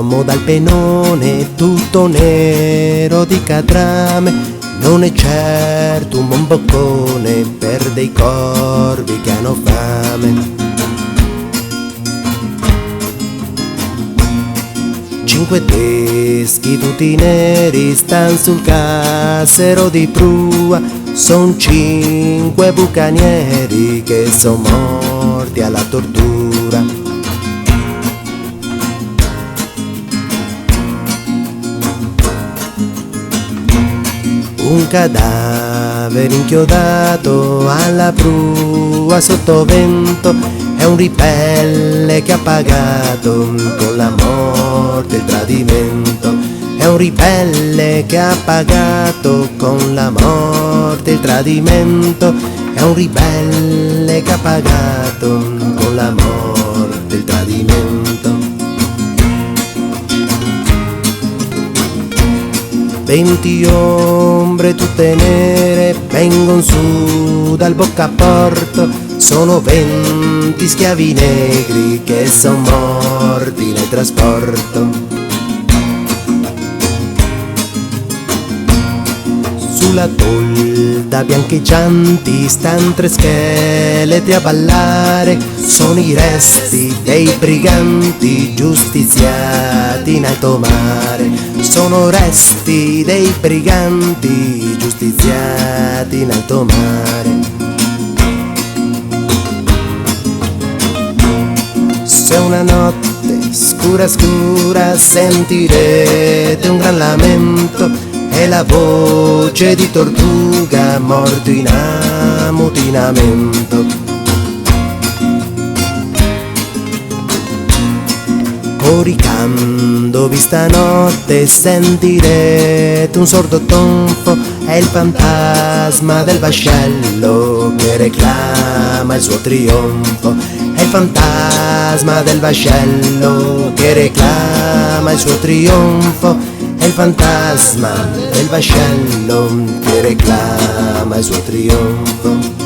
l'uomo dal pennone tutto nero di catrame non è certo un buon boccone per dei corvi che hanno fame. 5 teschi tutti neri stan sul cassero di prua, son 5 bucanieri che son morti alla tortura. Un cadavere inchiodato alla prua sotto vento è un ribelle che ha pagato con la morte il tradimento. È un ribelle che ha pagato con la morte il tradimento. È un ribelle che ha pagato con la morte il tradimento. 20 ombre tutte nere vengono su dal boccaporto, sono 20 schiavi negri che son morti nel trasporto. Sulla tolda biancheggianti stan 3 scheletri a ballare, sono i resti dei briganti giustiziati in alto mare. Sono resti dei briganti giustiziati in alto mare. Se una notte scura scura sentirete un gran lamento, è la voce di Tortuga morto in ammutinamento. Coricandovi stanotte sentirete un sordo tonfo, è il fantasma del vascello che reclama il suo trionfo. È il fantasma del vascello che reclama il suo trionfo. È il fantasma del vascello che reclama il suo trionfo.